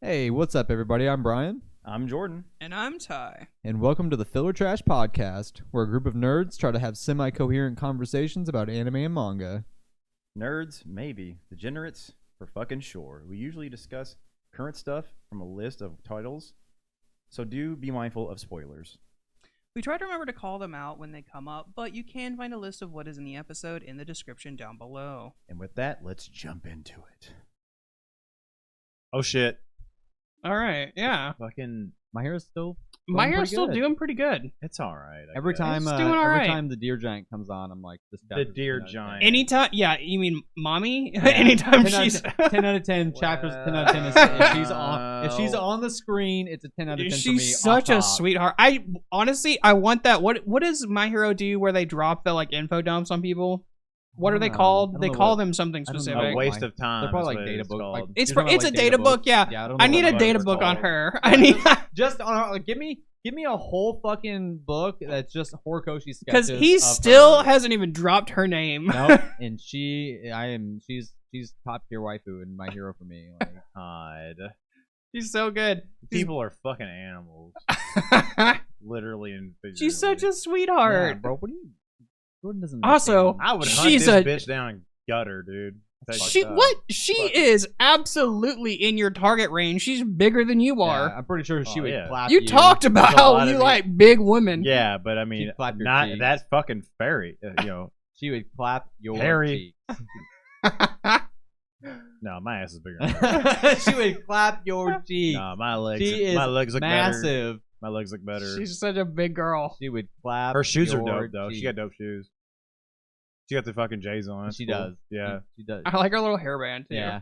Hey, what's up, everybody? I'm Brian. I'm Jordan. And I'm Ty. And welcome to the Filler Trash Podcast, where a group of nerds try to have semi-coherent conversations about anime and manga. Nerds, maybe. Degenerates, for fucking sure. We usually discuss current stuff from a list of titles, so do be mindful of spoilers. We try to remember to call them out when they come up, but you can find a list of what is in the episode in the description down below. And with that, let's jump into it. Oh shit. All right, yeah. Fucking My hair is still My going hair's pretty still good. doing pretty good. it's alright. Every time It's doing all right. the deer giant comes on, I'm like, this The chapter's deer 10 out of 10. giant. Anytime, yeah, you mean mommy? Yeah. Anytime 10 out of she's 10 out of 10 chapters, 10 out of 10 is, if she's on the screen, it's a 10 out of 10 for me. She's such a sweetheart. I want that. What does My Hero do where they drop the like info dumps on people? What are they called? They call them something I don't know specific. A waste of time. They're probably is like what data it's book. called. Like, It's you're talking it's a about, data book, yeah. I don't know I need what a data it's book on called. her. I need just on her, like, give me a whole fucking book that's just Horikoshi sketches. because he of still her. hasn't even dropped her name. Nope. And she's top tier waifu and My Hero for me. Like, God. She's so good. People are fucking animals. Literally and figuratively. She's such a yeah, sweetheart. bro. What do you? Jordan doesn't. Also, understand. I would hunt She's this a- bitch down and gut her, dude. That's She fucked up. what? She Fuck. is absolutely in your target range. She's bigger than you Yeah, are. I'm pretty sure she Oh, would yeah. clap You talked about There's a how lot you of like big women. Yeah, but I mean, She'd clap your not cheeks. that fucking fairy. She would clap your Harry. cheeks. No, my ass is bigger. Than her. She would clap your cheeks. No, my legs. She is my legs look better. massive. My legs look better. She's such a big girl. She would clap. Her shoes are your dope though. She cheeks. got dope shoes. She got the fucking J's on. It's She cool. does. Yeah. She does. I like her little hairband too. Yeah.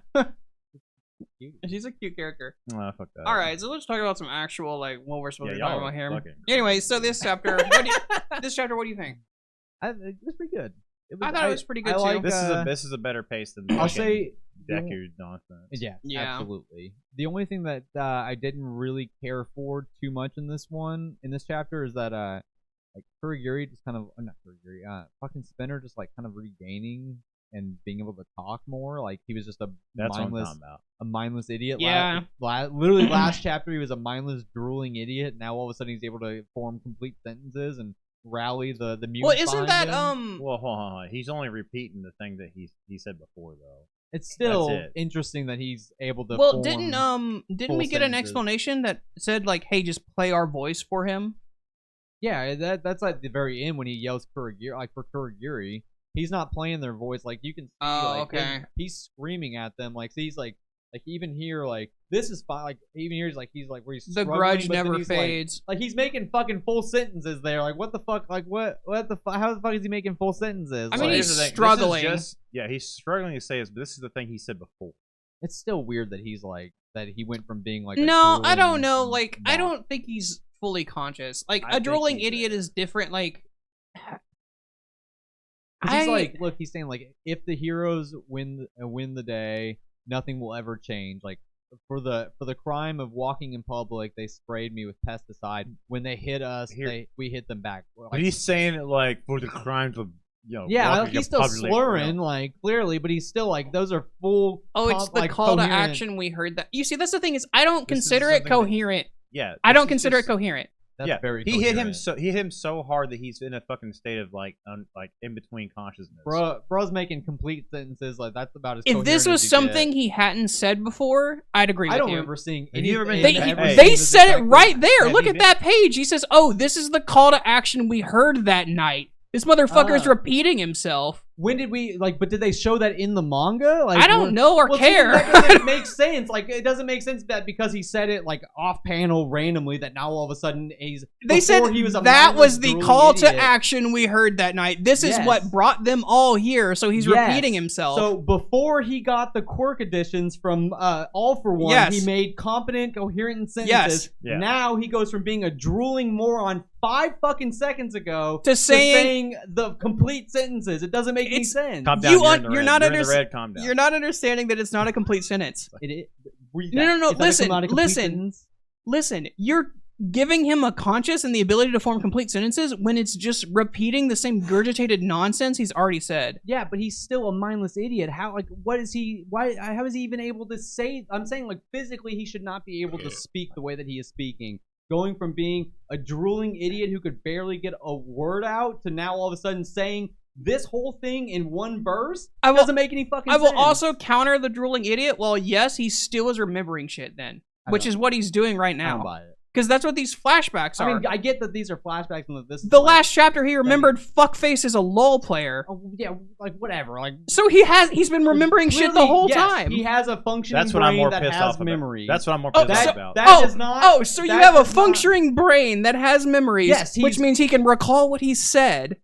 She's a cute character. Oh, fuck that. All right, so let's talk about some actual like what we're supposed Yeah, to be y'all talking are about here. fucking- Anyway, so this chapter, what do you think? It was pretty good. I thought it was pretty good too. like, This is a better pace than I'll fucking say. Deku nonsense. Yeah, Yeah. absolutely. The only thing that I didn't really care for too much in this chapter is that like Kurogiri just kind of not Kurogiri, fucking Spinner just like kind of regaining and being able to talk more. Like he was just That's what I'm mindless, talking about. a mindless idiot. Yeah. Literally last chapter he was a mindless, drooling idiot. Now all of a sudden he's able to form complete sentences and rally the mutants. Well, isn't behind that him. Well, hold on. He's only repeating the thing that he said before, though. It's still That's it. interesting that he's able to. Well, form didn't full we get an sentences. explanation that said like, "Hey, just play our voice for him"? Yeah, that's at the very end when he yells Kurogiri, like for Kurogiri. He's not playing their voice. Like you can see, Oh, like okay. he's screaming at them. Like he's like even here, like this is fine. Like even here, he's like where he's The struggling, grudge but then never he's fades. Like he's making fucking full sentences there. Like what the fuck? Like what the fuck? How the fuck is he making full sentences? I mean, Like, he's Here's the thing. struggling. He's struggling to say this, but this is the thing he said before. it's still weird that he's like that he went from being like a No, I don't drooling know. Like, I mock- don't think he's fully conscious. Like, I a think drooling he's idiot there. is different. Like, 'Cause he's I- like, look, he's saying like, if the heroes win the day, nothing will ever change. Like for the crime of walking in public, they sprayed me with pesticide. When they hit us, we hit them back. But Like, he's saying it like for the crimes of yeah, walking like, he's in still public, slurring, like clearly, but he's still like, those are full. oh, it's the like, call to coherent- action. We heard that. You see, that's the thing is, I don't This is consider it something that- coherent. Yeah, I this don't is consider it just- coherent. That's yeah, very. he hit him coherent. so hard that he's in a fucking state of like in between consciousness. Bro's making complete sentences. Like that's about as. If this coherent was as you something get. he hadn't said before, I'd agree I with don't you. remember seeing. Have you ever been- anything They, ever they seen this said it exactly. right there. Have Look you at been- that page. He says, "Oh, this is the call to action we heard that night." This motherfucker's repeating himself. When did we like? But did they show that in the manga? Like I don't know or Well, care. see, that doesn't make sense. Like it doesn't make sense that because he said it like off panel randomly that now all of a sudden he's. They said before he was a that mindless, was the drooling call to idiot. action we heard that night. This is Yes. what brought them all here. So he's Yes. repeating himself. So before he got the quirk editions from All for One, Yes. he made competent, coherent sentences. Yes. Yeah. Now he goes from being a drooling moron 5 fucking seconds ago To saying- the complete sentences. It doesn't make any It's- sense. Calm down. You You're, un- in the you're red. not You're in under- the red. Calm down. You're not understanding that it's not a complete sentence. It is. Read No, that. no, no, Is that a listen, not a complete listen. sentence? Listen, giving him a conscious and the ability to form complete sentences when it's just repeating the same gurgitated nonsense he's already said. Yeah, but he's still a mindless idiot. How, like, what is he, why, how is he even able to say, I'm saying, like, physically he should not be able to speak the way that he is speaking. Going from being a drooling idiot who could barely get a word out to now all of a sudden saying this whole thing in one verse doesn't make any fucking sense. I will also counter the drooling idiot. Well, yes, he still is remembering shit then, which is what he's doing right now. I don't buy it. Because that's what these flashbacks are. I mean, I get that these are flashbacks and that this is the like, last chapter he remembered fuckface as a LOL player. Oh, yeah, like whatever. Like, so he's been remembering shit the whole time. He has a functioning That's what I'm more brain pissed that has off memory. about. That's what I'm more pissed off about. That is not. So you have a functioning brain that has memories, which means he can recall what he said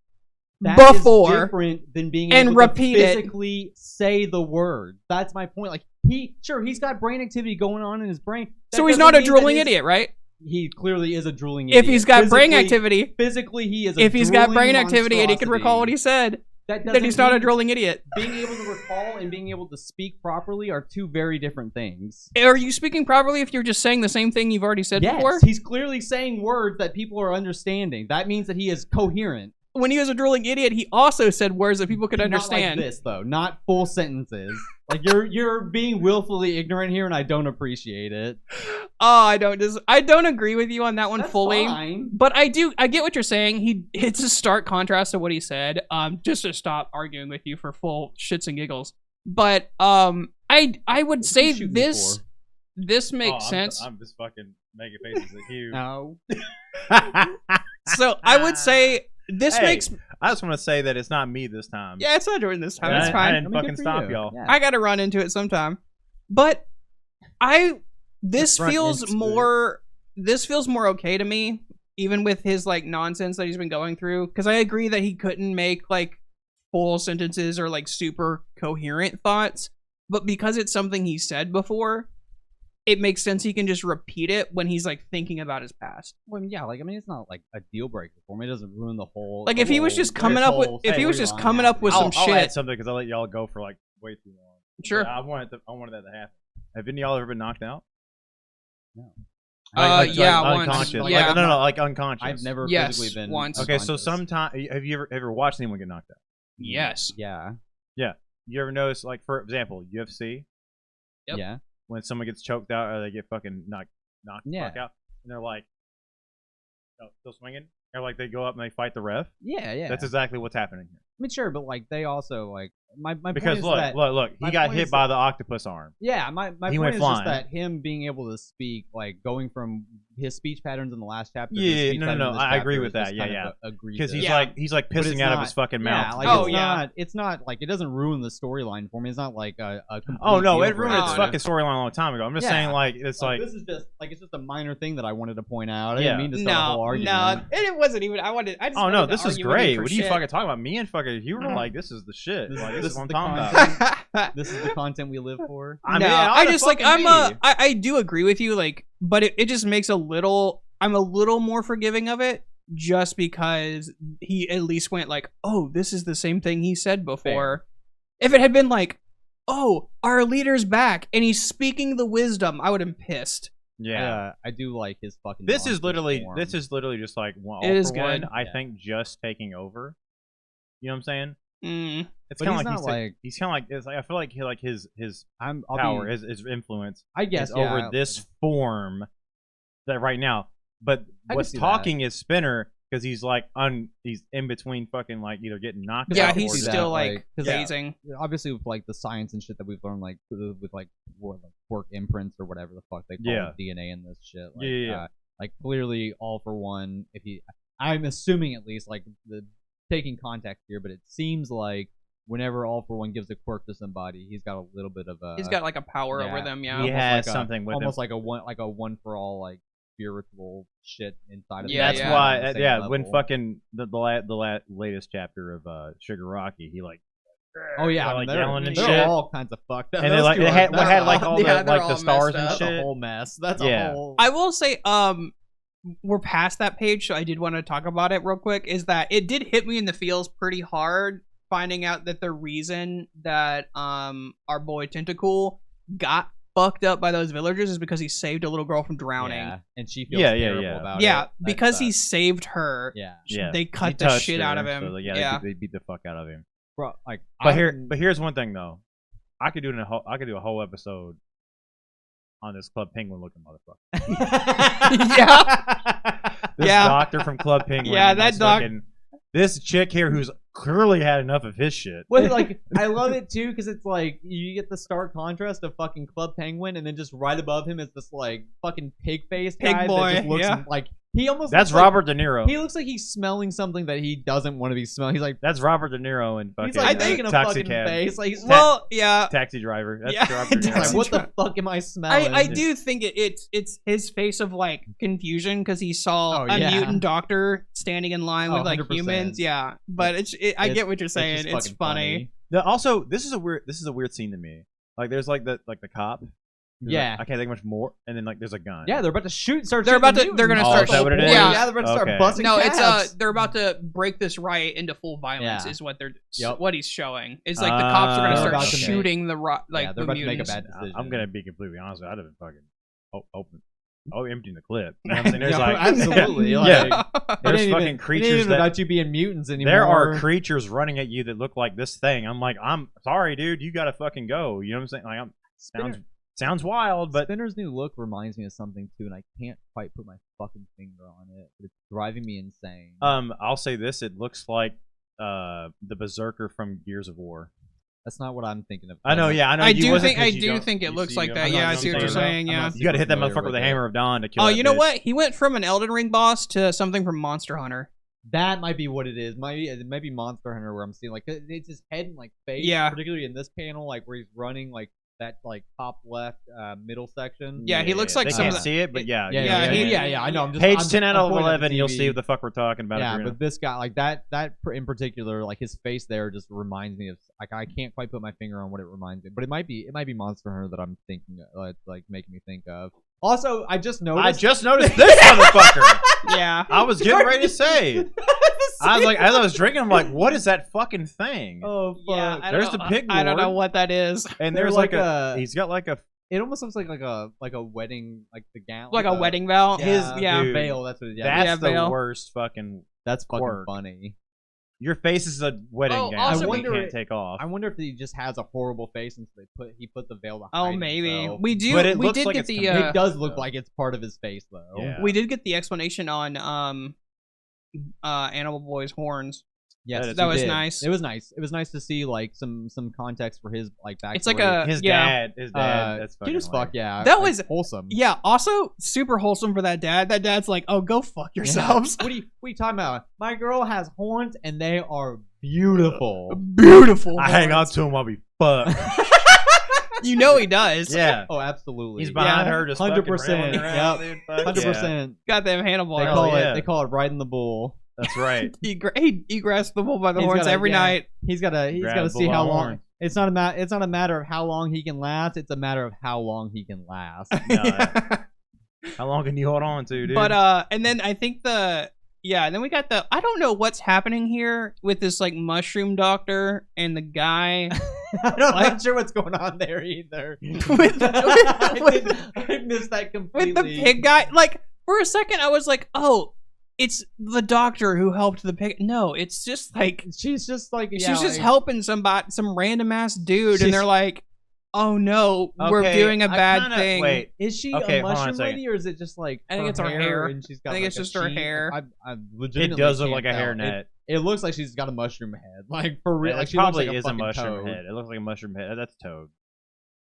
before is different than being and able repeat to physically say the word. That's my point. Like he's got brain activity going on in his brain. So he's not a drooling idiot, right? He clearly is a drooling idiot. If he's got brain activity, physically he is. If he's got brain activity and he can recall what he said, then he's not a drooling idiot. Being able to recall and being able to speak properly are two very different things. Are you speaking properly if you're just saying the same thing you've already said before? Yes, he's clearly saying words that people are understanding. That means that he is coherent. When he was a drooling idiot, he also said words that people could understand. Not like this, though. Not full sentences. Like you're being willfully ignorant here, and I don't appreciate it. Oh, I don't agree with you on that one fully. Fine. But I get what you're saying. It's a stark contrast to what he said. Just to stop arguing with you for full shits and giggles. But I would say this makes sense. I'm just fucking making faces at you. No. So I would say this makes. I just want to say that it's not me this time. Yeah, it's not Jordan this time. It's I fine. didn't fucking stop y'all. Yeah. I gotta run into it sometime. But this feels more okay to me, even with his like nonsense that he's been going through. Because I agree that he couldn't make like full sentences or like super coherent thoughts, but because it's something he said before, it makes sense he can just repeat it when he's like thinking about his past. Well, yeah, like I mean, it's not like a deal breaker for me. It doesn't ruin the whole. Like if he was just coming up with, some I'll shit. add something because I let y'all go for like way too long. Sure. But I wanted that to happen. Have any of y'all ever been knocked out? No. Yeah, unconscious. once. Yeah. No, like unconscious. I've never physically been once. Okay, so sometime have you ever watched anyone get knocked out? Yes. Yeah. You ever notice, like for example, UFC? Yep. Yeah. When someone gets choked out or they get fucking knocked the fuck out, and they're like, still swinging, or like they go up and they fight the ref. Yeah. That's exactly what's happening here. I mean, sure, but like they also like my Because point is look, he got hit by the octopus arm. Yeah, my He point went is flying. just that him being able to speak, like going from his speech patterns in the last chapter. to his Yeah, speech no, patterns in this I agree chapter with is that. just Yeah, kind yeah. of Because egregious. he's like But pissing it's out of not- his fucking Yeah, mouth. like it's not like it doesn't ruin the storyline for me. It's not like a complete Oh no, deal it ruined breaker. its fucking storyline a long time ago. I'm just saying, like it's like this is just like it's just a minor thing that I wanted to point out. I Yeah. didn't mean to start a whole argument. It wasn't even. I just. oh wanted no, to this is argue with great. for What are you shit. fucking talking about? Me and fucking you were like, this is the shit. This- Like this this is is what I'm the talking about. This is the content we live for. I mean, No, it ought I to just like fucking be. I do agree with you, like, but it just makes I'm a little more forgiving of it just because he at least went like, oh, this is the same thing he said before. If it had been like, oh, our leader's back and he's speaking the wisdom, I would have been pissed. Yeah. I do like his fucking. This is monster literally form. just like all It is for one. good. I Yeah. think just taking over. You know what I'm saying? Mm. It's But kind of he's like not like- he's kind of like it's like I feel like his I'll power, be, his influence I guess is over this form that right now. But I what's can see talking is Spinner because he's like he's in between fucking like either getting knocked Yeah, out he's or see that, still like, like 'cause phasing. obviously with like the science and shit that we've learned, like with like work imprints or whatever the fuck they call Yeah. DNA and this shit. Like, Yeah. Like clearly, all for one. I'm assuming at least like the taking context here, but it seems like whenever all for one gives a quirk to somebody, he's got a little bit of a. He's got like a power yeah. over them, yeah. He almost has like something with him. almost like a one for all like spiritual shit inside of Yeah, him. That's yeah. why, On the same when level. fucking the latest chapter of Sugar Rocky, he like, Oh yeah, like they're, yelling and they're shit. all kinds of fucked up. And they Those like two they are- had that's had a- like all yeah, the they're like all the stars messed and up. that's a shit. whole mess. That's Yeah. a whole. I will say, we're past that page, so I did want to talk about it real quick. Is that it did hit me in the feels pretty hard finding out that the reason that our boy Tentacool got fucked up by those villagers is because he saved a little girl from drowning. Yeah, and she feels Yeah, terrible yeah. about it. Yeah, That because he sucks. saved her. Yeah, They he cut the touched shit her, out of him. So, Yeah. they beat the fuck out of him. Bro, like, But here's one thing though. I could do a whole episode on this Club Penguin looking motherfucker. Yeah. This Yeah. doctor from Club Penguin. Yeah, and that this doc- fucking- This chick here who's clearly had enough of his shit. Well, like, I love it too because it's like you get the stark contrast of fucking Club Penguin, and then just right above him is this like fucking pig face Pig guy boy, that just looks yeah. like he almost. That's looks like- Robert De Niro. He looks like he's smelling something that he doesn't want to be smelling. He's like That's Robert De Niro and fucking he's like I think- making a taxi fucking cab. face. Like, he's Well, yeah. Taxi driver. That's Yeah, Robert De like, Niro. what the fuck am I smelling? I do think it's his face of like confusion because he saw Oh, a yeah. mutant doctor standing in line Oh, with like 100%. humans. Yeah, but I get what you're saying. just It's fucking funny. Also, this is a weird scene to me. Like, there's like the cop. who's Yeah. like, I can't think much more. And then like there's a gun. Yeah, they're about to shoot. Start. They're shooting about the to- they're gonna mutants. start- Oh, is that what it is? Yeah, they're about to Okay. start busting. No, it's cabs. they're about to break this riot into full violence. Yeah. Is what they're Yep. what he's showing. It's like the cops are gonna They're start about to make- shooting the yeah, they're the about to make a mutants. bad decision. I'm gonna be completely honest. I'd have been fucking emptying the clip. You know what I'm saying? There's Yeah, like absolutely. Yeah. Like, There's it ain't fucking even, creatures it ain't even that- about you being mutants anymore. there are creatures running at you that look like this thing. I'm like, I'm sorry, dude. You gotta fucking go. You know what I'm saying? Like, sounds wild, but Spinner's new look reminds me of something too, and I can't quite put my fucking finger on it. But it's driving me insane. I'll say this: it looks like the Berserker from Gears of War. That's not what I'm thinking of. I know, yeah, I know. I you do wasn't think 'cause I you do don't- think it you looks see- like you that. know Yeah, I what see I'm what you're saying. I'm Yeah. not You gotta hit that familiar motherfucker with with a it. hammer of dawn to kill. Oh, that you know bitch. what? He went from an Elden Ring boss to something from Monster Hunter. That might be what it is. It might be Monster Hunter where I'm seeing like it's his head and like face. Yeah. Particularly in this panel, like where he's running like that like top left middle section. Yeah, he looks like they some can't of the- see it, but yeah, Yeah, I know. I'm just Page I'm 10 out I'm of pointing at the 11, you'll TV. see what the fuck we're talking about. Yeah, if you're but this guy, like that in particular, like his face there just reminds me of like I can't quite put my finger on what it reminds me, but it might be Monster Hunter that I'm thinking, like making me think of. Also, I just noticed. I just noticed this motherfucker. Yeah. I was getting ready to say. I was like, as I was drinking, I'm like, what is that fucking thing? Oh fuck! Yeah, I don't There's know- the pig I don't know lord. what that is. And They're there's like like a- he's got like a It almost looks like a wedding, like the gown, Like a wedding vow. Yeah, dude, veil. That's what. Yeah, that's Yeah, the veil. worst fucking. that's fucking quirk. funny. Your face is a wedding Oh, gown. also- that I you wonder can't it- take off. I wonder if he just has a horrible face and so he put the veil behind. Oh, maybe himself. we do. But it We looks did like get it's the. coming- It does look though. like it's part of his face though. Yeah. We did get the explanation on Animal Boy's horns. Yes, That That you was did. nice. It was nice. It was nice to see like some context for his like backstory. It's like a his yeah. dad. That's fucking cute as fuck. hilarious. Yeah, That like, was- wholesome. Yeah. Also, super wholesome for that dad. That dad's like, "Oh, go fuck Yeah. yourselves." What are you talking about? My girl has horns and they are beautiful. Beautiful. I hang on horns. to him while we fuck. You know he does. Yeah. Oh, absolutely. He's behind Yeah. her just 100%. 100%. Yep. Yep. 100%. Got them handlebar. They Hell call yeah. it. They call it riding the bull. That's right. He grabs the bull by the He's horns gotta- every yeah. night. He's gotta Grab see bull how by long. horn. It's not a matter of how long he can last. It's a matter of how long he can last. How long can you hold on to, dude? But and then I think and then we got I don't know what's happening here with this like mushroom doctor and the guy. I'm not sure what's going on there either. With- I missed that With completely. the pig guy. Like for a second I was like, "Oh, it's the doctor who helped the pig." No, it's just like She's just like she's just helping some random ass dude, She's- and they're like, "Oh no, we're Okay, doing a I bad kinda- thing." Wait, Is she Okay, a hold on a mushroom second. lady, or is it just like I think it's her hair. And she's got I think like it's a just her sheet? hair. I it legitimately does look can't like a tell. hairnet. It looks like she's got a mushroom head, like for real. It Like she probably looks like is a a fucking mushroom toad. head. It looks like a mushroom head. That's Toad.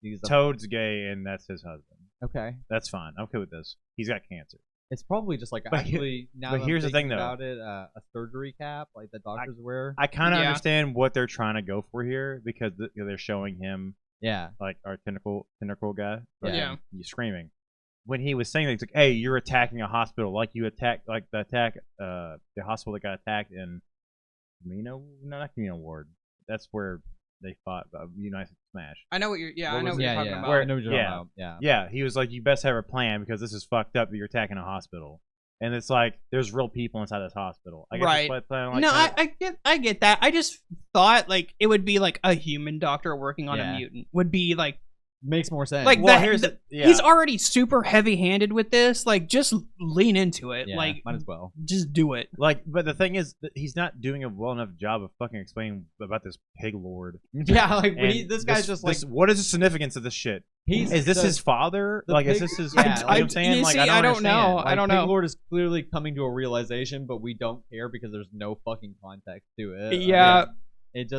He's a- Toad's gay, and that's his husband. Okay, That's fine. I'm okay with this. He's got cancer. it's probably just like But actually. Now but that I'm here's the thinking thing, though. about it, a surgery cap like the doctors wear. I kind of Yeah. understand what they're trying to go for here because they're showing him Yeah, like our tentacle guy. Yeah. He's screaming. When he was saying that, he's like, "Hey, you're attacking a hospital like you attacked the hospital that got attacked in Camino, no, not Camino Ward. That's where they fought United Smash. I know what you're. Yeah, What I know was what it? you're yeah, talking yeah. about. Where- I know what you're talking yeah. about. Yeah. Yeah, he was like, "You best have a plan because this is fucked up that you're attacking a hospital." And it's like there's real people inside this hospital. I guess Right. that's why it's No, that. I get that. I just thought like it would be like a human doctor working on Yeah. a mutant would be like makes more sense. Like Well, he's already super heavy-handed with this. Like, just lean into it. Yeah, Like, might as well. just do it. Like, but the thing is, that he's not doing a well enough job of fucking explaining about this pig lord. Yeah, like And this guy's just like what is the significance of this shit? Is this his father? the Like, is pig- this his? yeah, you know what I'm saying? you Like, see, I don't know. understand. like, I don't Pig know. Lord is clearly coming to a realization, but we don't care because there's no fucking context to it. Like, Yeah. it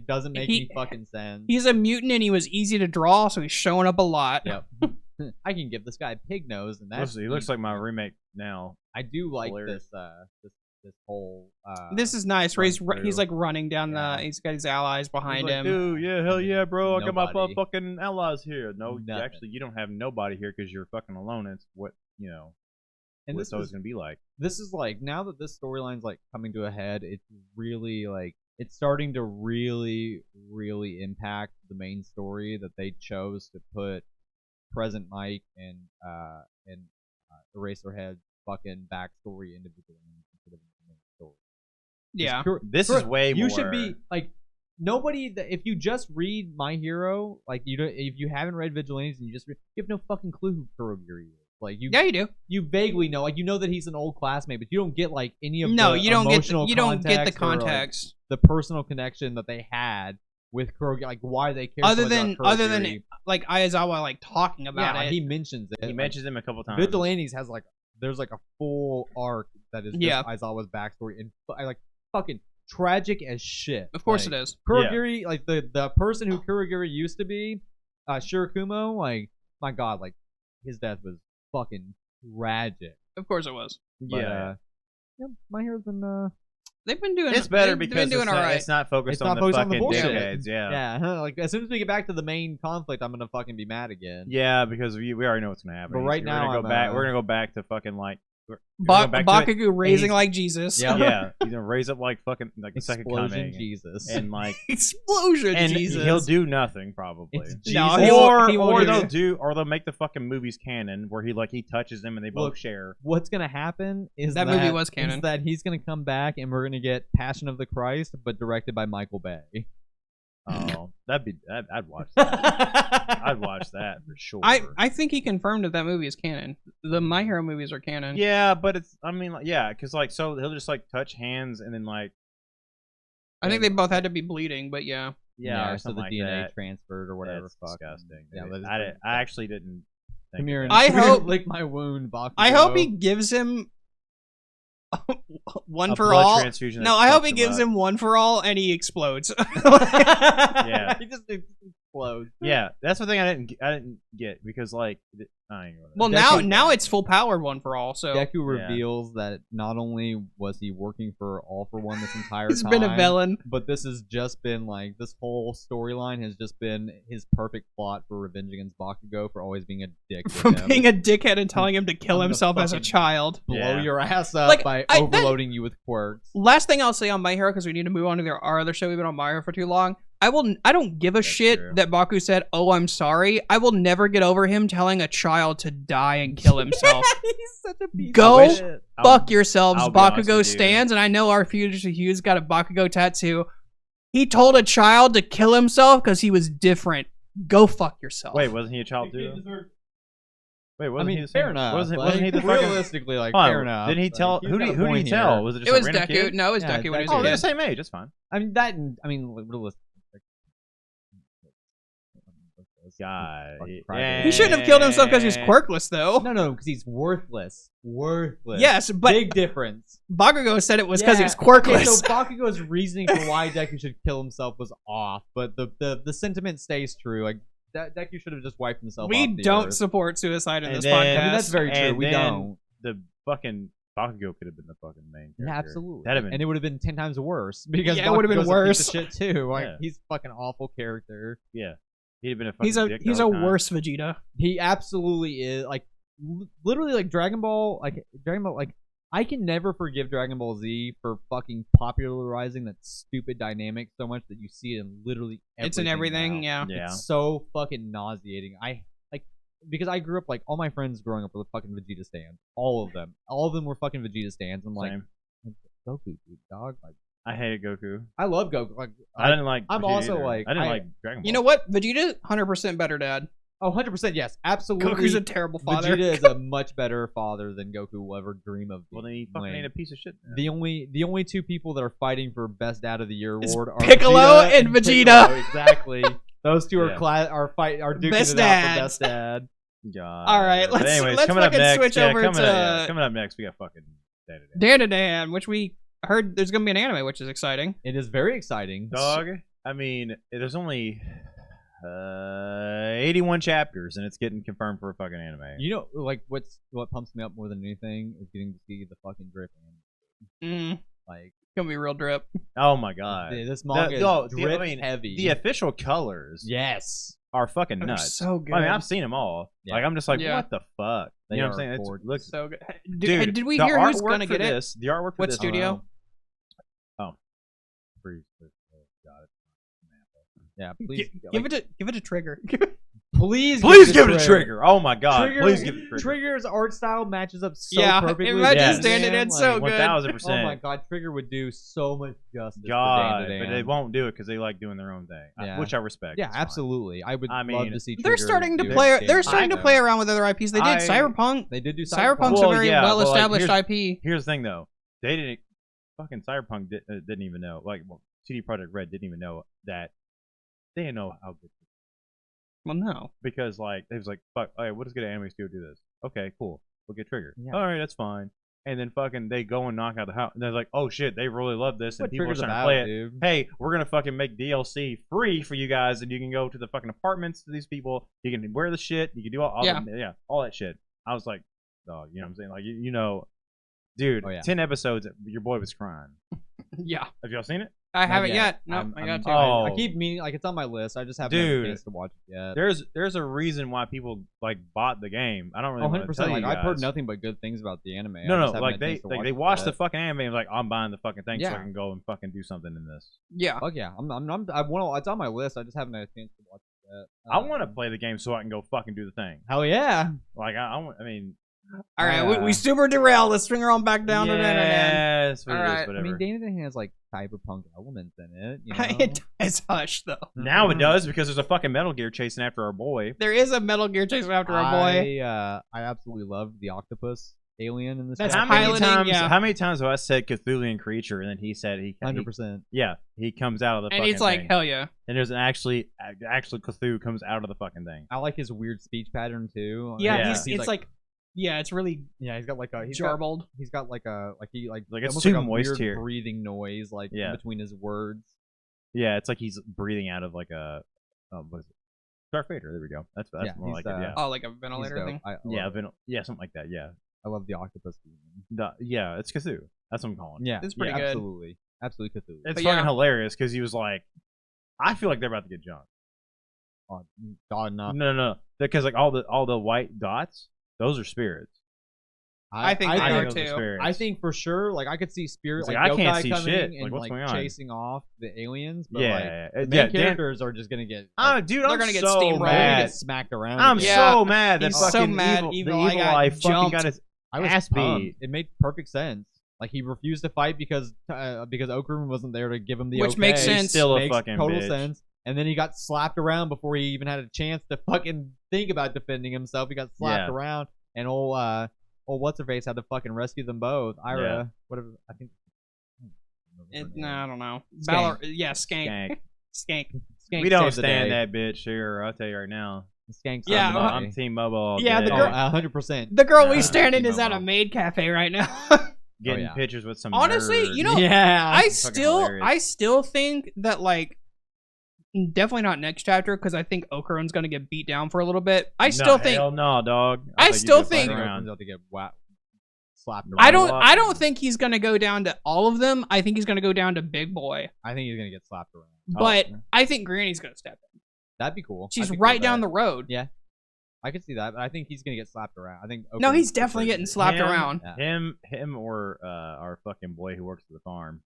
doesn't make any fucking sense. He's a mutant and he was easy to draw, so he's showing up a lot. Yep. I can give this guy a pig nose, and that's He looks like my remake now. I do like Hilarious. this whole. This is nice. Where he's Run he's through. like running down Yeah. the. He's got his allies He's behind like, him. Dude, yeah, hell yeah, bro. I got my Nobody. fucking allies here. No, Nothing. actually, you don't have nobody here because you're fucking alone. It's what you know. and What this it's always is gonna be like. this is like now that this storyline's like coming to a head, it's really like it's starting to really impact the main story that they chose to put present Mike and Eraserhead's fucking backstory individually instead of the main story. Yeah. This is way You more. should be like nobody. If you just read My Hero, like you don't, if you haven't read Vigilantes and you just read, you have no fucking clue who Kurogiri is. Like you, Yeah, you do. you vaguely know, like you know that he's an old classmate, but you don't get like any of No, the you don't get emotional you don't get the context or, like, context. the personal connection that they had with Kurogiri, like why they care. Other so much than about other Kurogiri. than like Aizawa like talking about yeah, it. he mentions it. He like, mentions him a couple times. Vigilantes has like there's like a full arc that is just Yeah. Aizawa's backstory and like fucking tragic as shit. Of course like, it is. Kurogiri, like the person who Kurogiri used to be, Shirakumo, like my god, like his death was fucking tragic. Of course it was. But, Yeah. yeah, My Hero's been They've been doing. It's better they've because been doing it's, not, all right. it's not focused It's on not the focused on the fucking bullshit. decades. Yeah. yeah, like as soon as we get back to the main conflict, I'm gonna fucking be mad again. Yeah, because we already know what's gonna happen. But right we're now, gonna go I'm, back. uh, We're gonna go back to fucking like. We're gonna go back to it, Bakugo raising he's- like Jesus. Yeah. Yeah, he's gonna raise up like fucking like the second Explosion coming, Jesus. and like Explosion and Jesus. he'll do nothing probably. It's No, Jesus. he won't or do they'll it. do or they'll make the fucking movies canon where he touches them and they both Look, share. What's gonna happen is That movie was canon. is that he's gonna come back and we're gonna get Passion of the Christ, but directed by Michael Bay. Oh, I'd watch that. I'd watch that for sure. I think he confirmed that movie is canon. The My Hero movies are canon. Yeah, but it's I mean like, yeah, because like so he'll just like touch hands and then like I think they both had to be bleeding, but yeah. yeah, or so the something like DNA that. transferred or whatever. That's fuck. disgusting. Yeah, dude. that is I actually didn't. Think Come here of and that. I come here and hope- lick my wound, Bakugo. I hope he gives him one A for blood all. transfusion No, that I hope fucks he gives up. him one for all and he explodes. Yeah. he just explodes. Yeah, that's the thing I didn't get because like I ain't gonna. Well, Deku- now it's full powered one for all. So Deku Yeah. reveals that not only was he working for All for One this entire he's time, been a villain. but this has just been like this whole storyline has just been his perfect plot for revenge against Bakugo for always being a dick with From him. being a dickhead and telling him to kill I'm gonna himself as a fucking- child. blow Yeah. your ass up Like, by that- overloading you with quirks. Last thing I'll say on My Hero, because we need to move on to our other show. We've been on My Hero for too long. I don't give a shit true. that Baku said, "Oh, I'm sorry." I will never get over him telling a child to die and kill himself. He's such a piece Go of shit. Fuck yourselves, I'll be honest Bakugo with you. stands, and I know our future Hugh's got a Bakugo tattoo. He told a child to kill himself because he was different. Go fuck yourself. Wait, wasn't he a child too? Wait, I wasn't mean, he the fair same? enough. Wasn't he the like, fucking? realistically, like, Hold on, fair enough. Didn't he Like, tell? he's Who got did a point he tell? here. Was it just it a was random Deku. kid? No, it was Yeah, Deku when he was Oh, a they're kid. the same age. That's fine. I mean that. I mean, realistically. God, Fucking yeah. He shouldn't have killed himself because he's quirkless, though. No, because he's worthless. Worthless. Yes, but big difference. Bakugo said it was because he was Okay, quirkless. so Bakugo's reasoning for why Deku should kill himself was off, but the sentiment stays true. Like Deku should have just wiped himself. We off the don't earth. support suicide in And this then- podcast. I mean, that's very true. And We then don't. The fucking Bakugo could have been the fucking main character. Yeah, absolutely. That'd have been. And it would have been 10 times worse because Yeah, it would have been Bakugo's a piece worse. of shit too. Like Yeah. he's a fucking awful character. Yeah, he'd have been a fucking. he's a dick he's the a whole time. worse Vegeta. He absolutely is. Like literally, like Dragon Ball. Like I can never forgive Dragon Ball Z for fucking popularizing that stupid dynamic so much that you see it in literally everything. It's in everything. now. Yeah. Yeah. It's so fucking nauseating. Because I grew up like all my friends growing up were fucking Vegeta stands. All of them were fucking Vegeta stands. I'm like, Same. Goku, dude, dog. Like, I hated Goku. I love Goku. Like, I didn't like. I'm Vegeta also either. like- I didn't I- like Dragon Ball. You know what? Vegeta 100% better dad. Oh, 100% yes, absolutely. Goku's a terrible father. Vegeta is a much better father than Goku will ever dream of. Well, then he fucking ain't a piece of shit. Then. The only two people that are fighting for best dad of the year Is award are Piccolo and Vegeta. Piccolo, exactly. Those two Yeah. are duking Best it out dads. for best dad. God. All right, But let's- anyways, let's coming up fucking next, switch over coming to- up next, we got fucking Dandadan. Dandadan, which we heard there's gonna be an anime, which is exciting. It is very exciting. Dog. I mean, there's only 81 chapters, and it's getting confirmed for a fucking anime. You know, like what pumps me up more than anything is getting to see the fucking drip anime. Like, Gonna be real drip. Oh my god. this manga is drip heavy. The official colors yes. are fucking They're nuts. so good. I mean, I've seen them all. Yeah. Like, I'm just like, Yeah. what the fuck? They You know what I'm are saying? It gorgeous. looks So good. Dude, Did we the hear who's artwork gonna for get it? this, The artwork for What this. studio? Freeze. Got it. Yeah, please Give it a trigger. please give it a trigger. Oh my god. Please give it a trigger. Trigger's art style matches up so Yeah, perfectly. imagine with standing Dandadan, in so like, good. 1000%. Oh my god, Trigger would do so much justice. God, to Dandadan. but they won't do it because they like doing their own thing, Yeah. which I respect. Yeah, It's fine. absolutely. I would I love mean, to see. They're Trigger starting to do play. Dandadan. They're starting to know. play around with other IPs. They did I- Cyberpunk. They did do Cyberpunk's Well, a very yeah, but, like, well-established here's- IP. Here's the thing, though. They didn't. Fucking Cyberpunk didn't even know. Like, CD Projekt Red didn't even know that. They didn't know how good. Well, no. Because like they was like, fuck, all right, what is good anime studio do this? Okay, cool. We'll get Trigger. Yeah. All right, that's fine. And then fucking they go and knock out the house. And they're like, oh shit, they really love this, and What people are Trigger's starting to about, play it. dude. Hey, we're gonna fucking make DLC free for you guys, and you can go to the fucking apartments to these people. You can wear the shit. You can do all all that shit. I was like, dog, you know what I'm saying? Like, you know, dude, Oh, yeah. 10 episodes, your boy was crying. Yeah, Have y'all seen it? I Not haven't yet. yet. No, I'm- I got to. Oh. I keep meaning like it's on my list. I just haven't had Dude. a chance to watch it yet. There's a reason why people like bought the game. I don't really 100. want to tell percent you Like I've heard guys. nothing but good things about the anime. I No, just haven't like had a they chance to like they it watched the yet. fucking anime and like I'm buying the fucking thing so I Yeah. can go and fucking do something in this. Yeah. Fuck yeah, I want. It's on my list. I just haven't had a chance to watch it yet. I want to play the game so I can go fucking do the thing. Hell yeah. Like I mean, All right, we super derailed. Let's swing her on back down to Dandadan. yes, All what it is, right. I I whatever. mean, Dandadan has like cyberpunk elements in it. You know? It does hush though. Now it does because there's a fucking Metal Gear chasing after our boy. There is a Metal Gear chasing after our boy. I absolutely loved the octopus alien in this. That's How chapter. many piloting, times? yeah. How many times have I said Cthulhian creature and then he said he 100%. yeah he comes out of the And fucking he's like, thing. hell yeah. And there's an actually Cthulhu comes out of the fucking thing. I like his weird speech pattern too. Yeah, Yeah. it's like, yeah, it's really yeah, he's got like a he's got, jarbled. he's got like a like he like Like, it's almost too like a moist weird here. breathing noise like Yeah. in between his words. Yeah, it's like he's breathing out of like a what is it? Darth Vader. There we go. That's Yeah, more he's, like it. Yeah. Oh, like a He's ventilator dope. thing. I Yeah, love, yeah, something like that. Yeah, I love the octopus demon. yeah, it's Cthulhu. That's what I'm calling. Yeah, It's pretty yeah, good. Absolutely, absolutely Cthulhu. It's But fucking yeah. hilarious because he was like, I feel like they're about to get jumped. Oh, God, no. No, because like all the white dots, those are spirits. I think I they are think those too. spirits. I think for sure, like I could see spirit It's like, like, I can't yokai see coming shit. and Like, what's going on? chasing off the aliens. But Yeah, like, the yeah, main characters are just gonna get. dude, They're I'm gonna get so steamrolled. they're gonna mad. get smacked around. I'm again. Yeah, so mad that he's so fucking mad evil, Evil the Eye evil got eye fucking jumped. got his I was ass pumped. beat. It made perfect sense. Like he refused to fight because Okarun wasn't there to give him the Which okay. makes He's sense. still a Makes fucking total bitch. sense. And then he got slapped around before he even had a chance to fucking think about defending himself. He got slapped Yeah. around, and old what's her face had to fucking rescue them both. Ira, whatever. I think. I don't know. Skank. Yeah, Skank. Skank. Skank. We don't saved the stand day. that bitch here. I'll tell you right now. Skank. Yeah, saved the I'm day. Team Mobile. All Yeah, day. the Oh, girl- 100%. The girl we Yeah. stand in Team is at a Mobile. maid cafe right now. Getting yeah. pictures with some. Honestly, nerd. you know, yeah. I fucking hilarious. still think that like definitely not next chapter because I think Okarun's gonna get beat down for a little bit. I still think hell no, dog. I thought you still could fuck think- around. Turns out to get slapped around. I don't think he's gonna go down to all of them. I think he's gonna go down to Big Boy. I think he's gonna get slapped around. But I think Granny's gonna step in. That'd be cool. She's right down the road. Yeah. I could see that, but I think he's gonna get slapped around. I think. No, Okarun's he's the definitely first getting to- slapped Him- around. Yeah. Him or our fucking boy who works at the farm.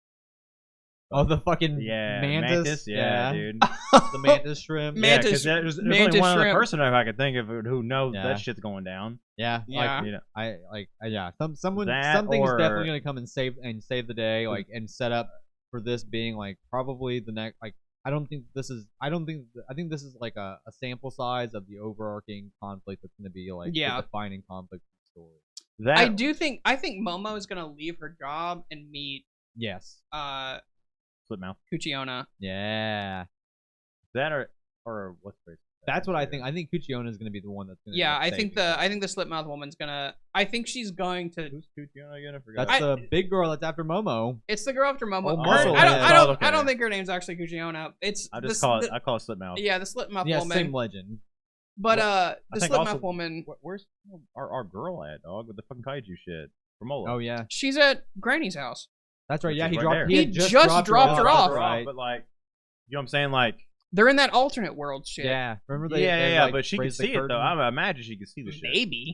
Oh, the fucking Yeah, mantis. Yeah, dude. The mantis shrimp. Man- Mantis- yeah, because there's mantis only one other shrimp. person I could think of who knows Yeah. that shit's going down. Yeah, Yeah. Like, You know, yeah. Something's That definitely or- gonna come and save the day, like and set up for this being like probably the next like. I think this is like a sample size of the overarching conflict that's going to be like the defining conflict of the story. I think Momo is gonna leave her job and meet Slipmouth. Kuchiona. Yeah. That or what's the That's what I think. I think Kuchiona is going to be the one that's going to. Yeah, I think the Slipmouth woman's gonna. I think she's going to. Who's Kuchiona again? I forgot. That's the big girl that's after Momo. It's the girl after Momo. I don't think her name's actually Kuchiona. I call it Slipmouth. Yeah, the Slipmouth woman. Same legend. But the Slipmouth woman. Where's our girl at, dog? With the fucking kaiju shit. Romola. Oh yeah. She's at Granny's house. That's right. Yeah, he just dropped her off. Right. But like, you know what I'm saying? Like. They're in that alternate world shit. Yeah, remember they like, but she can see it though. I imagine she can see the shit.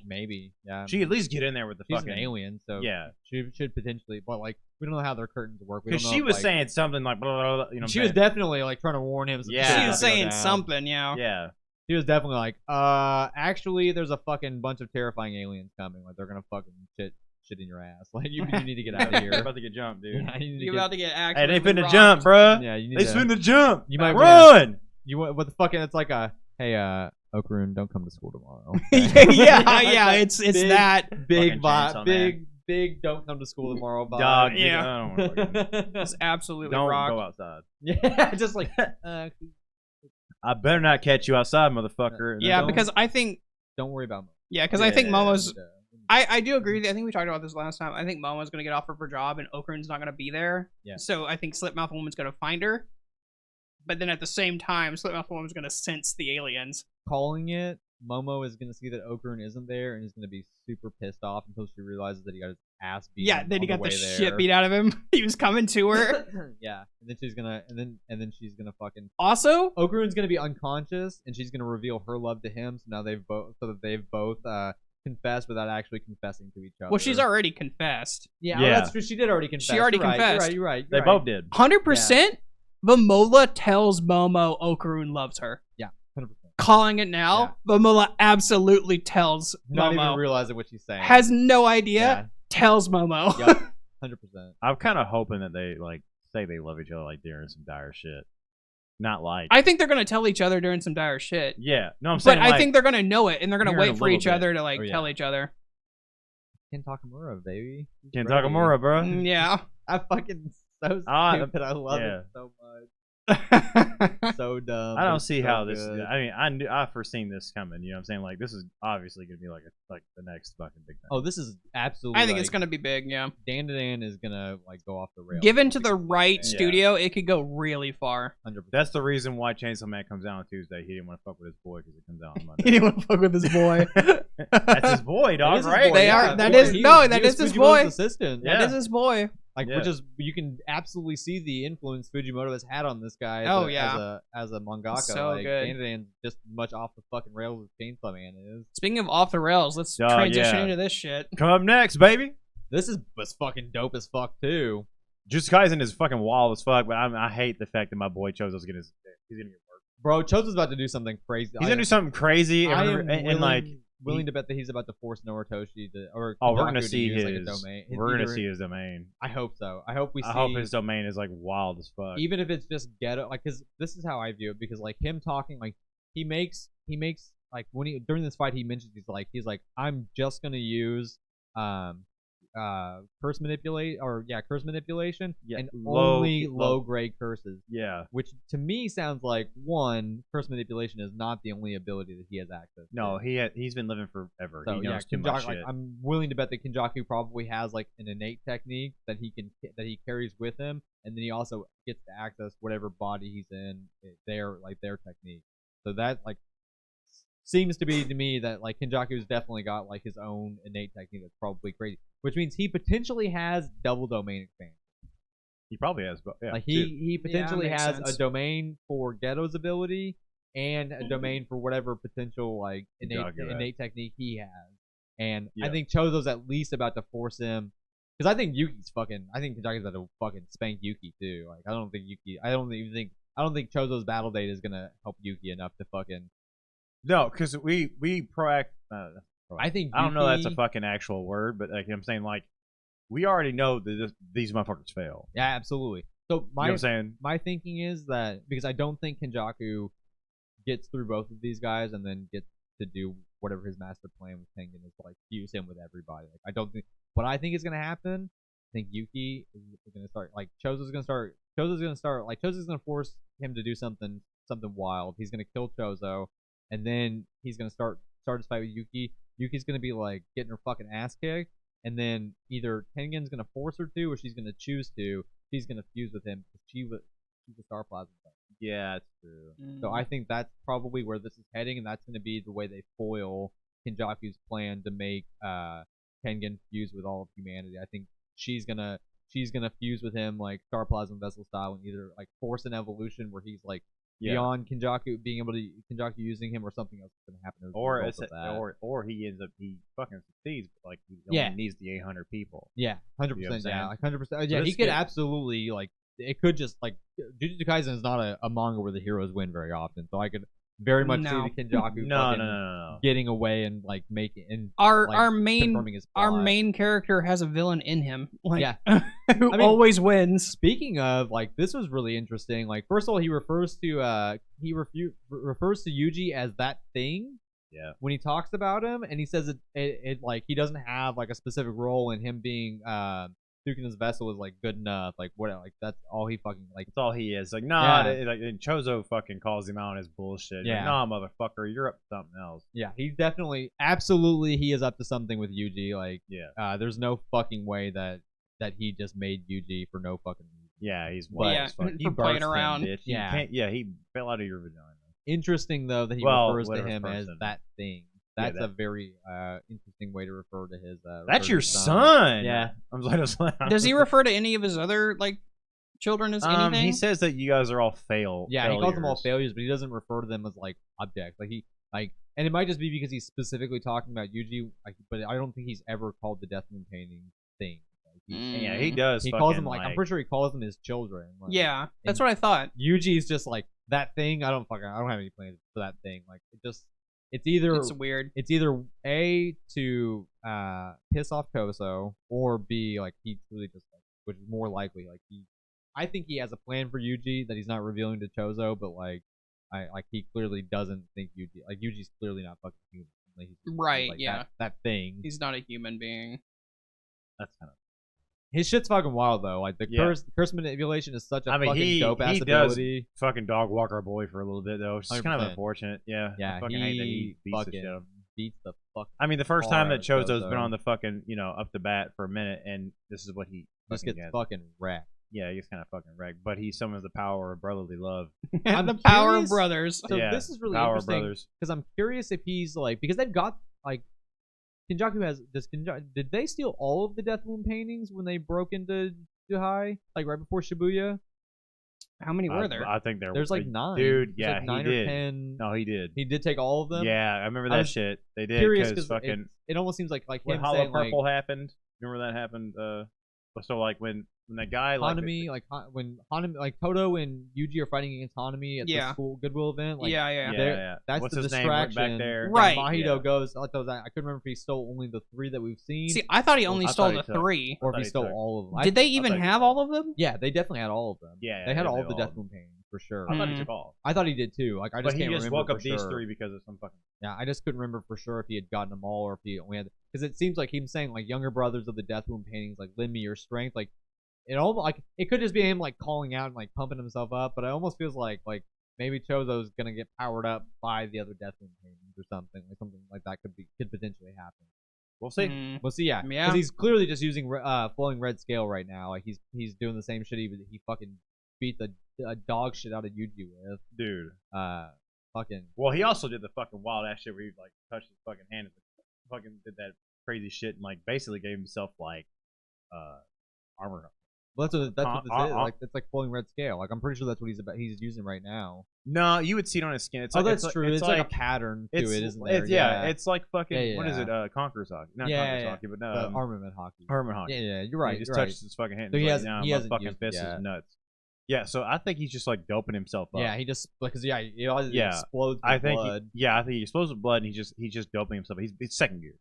Maybe. Yeah. She at least get in there with the She's fucking an alien, so yeah, she should potentially. But like, we don't know how their curtains work. Because she was saying something like, blah, blah, blah, you know. She was definitely like trying to warn him. Yeah, she was saying something. Yeah. Yeah. She was definitely like, actually, there's a fucking bunch of terrifying aliens coming. Like they're gonna fucking shit in your ass. Like you need to get out of here. You're about to get jumped, dude. Yeah, you're about to get actually. Hey, they finna jump, bro. Yeah, you need they finna jump. You might run. You want what the fucking? It's like a hey, Okarun, don't come to school tomorrow. yeah. It's big, that big big. Don't come to school tomorrow. Vibe. Dog. Yeah. It's absolutely don't rock. go outside. Yeah, just like. I better not catch you outside, motherfucker. Yeah, because I think. Don't worry about Momo. Yeah, because I think Momo's. I do agree. I think we talked about this last time. I think Momo's going to get offered for a job, and Okarun's not going to be there. Yeah. So I think Slipmouth Woman's going to find her. But then at the same time, Slipmouth Woman's going to sense the aliens. Calling it, Momo is going to see that Okarun isn't there, and is going to be super pissed off until she realizes that he got his ass beat. Yeah, then he got the shit beat out of him. He was coming to her. Yeah, and then she's gonna, and then she's gonna fucking. Also, Okarun's gonna be unconscious, and she's gonna reveal her love to him. So now they've both confessed without actually confessing to each other. Well, she's already confessed. Yeah, well, that's true. She did already confess. She already confessed. You're right. They both did. 100%. Vamola tells Momo Okarun loves her. Yeah, 100%. Calling it now. Yeah. Vamola absolutely tells Not Momo. even realizing what she's saying. Has no idea. Yeah. Tells Momo. Yep, 100%. I'm kind of hoping that they like say they love each other like during some dire shit. Not like. I think they're gonna tell each other during some dire shit. Yeah, no, I'm saying. But I think they're gonna know it, and they're gonna wait for each other to like tell each other. Ken Takamura, baby. Ken Takamura, bro. Yeah. I fucking so stupid. I love it so much. So dumb. I don't see so how good. this. I mean, I foreseen this coming. You know what I'm saying? Like, this is obviously gonna be like the next fucking big thing. Oh, this is absolutely. I think it's gonna be big. Yeah. Dandadan is gonna like go off the rails. Given to the right studio, it could go really far. 100%. That's the reason why Chainsaw Man comes out on Tuesday. He didn't want to fuck with his boy because it comes out on Monday. He didn't want to fuck with his boy. That's his boy, dog. Right? They are. That is his boy. Assistant. That is his boy. Like, which is, you can absolutely see the influence Fujimoto has had on this guy as a mangaka. So like, good. Dandadan's just much off the fucking rails as Chainsaw Man is. Speaking of off the rails, let's transition into this shit. Come up next, baby. This was fucking dope as fuck, too. Jujutsu Kaisen is fucking wild as fuck, but I hate the fact that my boy Chozo's he's gonna get work. Bro, Chozo's about to do something crazy. He's gonna do something crazy, and like... willing to bet that he's about to force Noritoshi to, or we're gonna see his. Like a domain. We're gonna see his domain. I hope so. I hope his domain is like wild as fuck. Even if it's just ghetto, like, because this is how I view it. Because like him talking, like he makes like when he during this fight he mentions he's like I'm just gonna use curse manipulation and only low grade curses. Yeah. Which to me sounds like, one, curse manipulation is not the only ability that he has access to. No, he's been living forever. So, he knows too much like, shit. I'm willing to bet that Kinjaku probably has like an innate technique that he carries with him, and then he also gets to access whatever body he's in, their technique. So that like seems to be to me that like Kinjaku's definitely got like his own innate technique that's probably crazy, which means he potentially has double domain expansion. He probably has, but like he potentially has sense. a domain for Ghetto's ability and a domain for whatever potential like innate technique he has. And I think Chozo's at least about to force him, because I think Kinjaku's about to fucking spank Yuki too. Like I don't think Chozo's battle date is gonna help Yuki enough to fucking. No, because we proact. I think I don't know that's a fucking actual word, but like I'm saying, like we already know that these motherfuckers fail. Yeah, absolutely. So You know what I'm saying? my thinking is that because I don't think Kenjaku gets through both of these guys and then gets to do whatever his master plan with Tengen is to like fuse him with everybody. Like I don't think what I think is gonna happen. I think Yuki is gonna start like Chozo's gonna force him to do something wild. He's gonna kill Chozo, and then he's gonna start his fight with Yuki. Yuki's gonna be like getting her fucking ass kicked, and then either Tengen's gonna force her to, or she's gonna choose to. She's gonna fuse with him because she's a Star Plasma. Yeah, it's true. So I think that's probably where this is heading, and that's going to be the way they foil Kenjaku's plan to make Tengen fuse with all of humanity. I think she's gonna fuse with him like Star Plasma Vessel style, and either like force an evolution where he's like beyond Kenjaku being able to Kenjaku using him, or something else is going to happen. Or he ends up he fucking succeeds, but like he only needs the 800 people. Yeah, 100%. Yeah, like 100%. Yeah, So he could absolutely like. It could just like Jujutsu Kaisen is not a manga where the heroes win very often, so I could very much see the Kenjaku getting away and like making and our main character has a villain in him, like who always wins. Speaking of, like, this was really interesting. Like, first of all, he refers to Yuji as that thing. Yeah. When he talks about him, and he says it like he doesn't have like a specific role, in him being Sukina's vessel is like good enough. Like what? Like that's all he fucking like. That's all he is. Like and Chozo fucking calls him out on his bullshit. Yeah. Like, nah, motherfucker, you're up to something else. Yeah, he definitely, absolutely, he is up to something with Yuji. Like, there's no fucking way that he just made Yuji for no fucking reason. Yeah, he's wild. He playing around. Bitch. He fell out of your vagina. Interesting though that he refers to him as that thing. That's a very interesting way to refer to his. That's your son. Yeah, Does he refer to any of his other like children as anything? He says that you guys are all failures. Yeah, he calls them all failures, but he doesn't refer to them as like objects. Like and it might just be because he's specifically talking about Yuji. Like, but I don't think he's ever called the Death Moon painting thing. Yeah, he does. He calls them like I'm pretty sure he calls them his children. Like, yeah, that's what I thought. Yuji's just like that thing. I don't have any plans for that thing. Like it's weird. It's either A, to piss off Koso, or B, like he truly just like, which is more likely, like I think he has a plan for Yuji that he's not revealing to Chozo, but like he clearly doesn't think Yuji, like Yuji's clearly not fucking human. Like, right, like, that thing. He's not a human being. That's kind of his shit's fucking wild though. Like the curse manipulation is such a fucking dope ass ability. Does fucking dog walk our boy for a little bit though. It's just kind of unfortunate. Yeah. Yeah. I fucking hate that he beats the shit. Beats the fuck. I mean, the first time that Chozo's been on the fucking up the bat for a minute, and this is what he just gets fucking wrecked. Yeah, he gets kind of fucking wrecked, but he summons the power of brotherly love. The power of brothers. So this is really interesting because I'm curious if he's like, because they've got like. Kenjaku did they steal all of the Death Moon paintings when they broke into Juhai? Like right before Shibuya? How many were there? I think there's like 9. Dude, yeah, like 9 he did. or 10. No, he did. He did take all of them? Yeah, I remember that shit. They did. Curious because fucking it almost seems like when him Hollow saying Purple like, happened. Remember that happened? So like when that guy Hanami, when Hanami, like Todo and Yuji are fighting against Hanami at the school Goodwill event. Like, that's What's the his distraction name back there? Right. Mahito goes. I couldn't remember if he stole only the 3 that we've seen. See, I thought he only stole the 3, or if he stole all of them. Did they even have all of them? Yeah, they definitely had all of them. Yeah, they had all of the Death Moon paintings for sure. I thought he took all. I thought he did too. Like I just can't remember. He just woke up these 3 because of some fucking. Yeah, I just couldn't remember for sure if he had gotten them all or if he only had. Because it seems like him saying like younger brothers of the Death Moon paintings like lend me your strength. Like it almost like it could just be him like calling out and like pumping himself up. But it almost feels like maybe Chozo's gonna get powered up by the other Death Moon paintings or something. Like something like that could potentially happen. We'll see. We'll see. Yeah, because he's clearly just using flowing red scale right now. Like he's doing the same shit he fucking beat the dog shit out of Yuji with. Dude. Fucking. Well, he also did the fucking wild ass shit where he like touched his fucking hand and fucking did that crazy shit and like basically gave himself like armor. Well, that's what this is. Like it's like flowing red scale. Like I'm pretty sure that's what he's using right now. No, you would see it on his skin. It's that's true. It's like a pattern to it, isn't there? It's like fucking what is it? Conqueror's hockey. Not Conqueror's hockey, but no. Armament hockey. Armament hockey. Yeah, you're right. He just touches his fucking hand. So he hasn't fucking used fist is nuts. Yeah, so I think he's just like doping himself up. Yeah, he just because he explodes with blood. I think he explodes with blood, and he's just doping himself. He's second gear.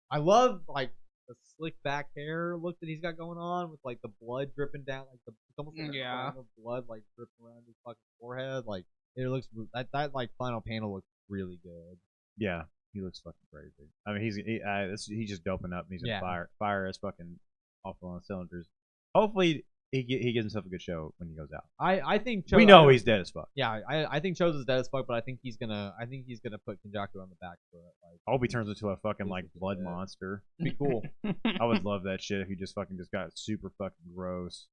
I love like the slick back hair look that he's got going on with like the blood dripping down, like it's almost like a crown of blood like dripping around his fucking forehead. Like it looks that like final panel looks really good. Yeah, he looks fucking crazy. I mean, he's just doping up. And he's gonna fire his fucking off on cylinders. Hopefully, he gives himself a good show when he goes out. I think we know he's dead as fuck. Yeah, I think Cho's dead as fuck, but I think he's gonna put Kenjaku on the back foot. Like, I hope he turns into a fucking like blood monster. Be cool. I would love that shit if he just got super fucking gross.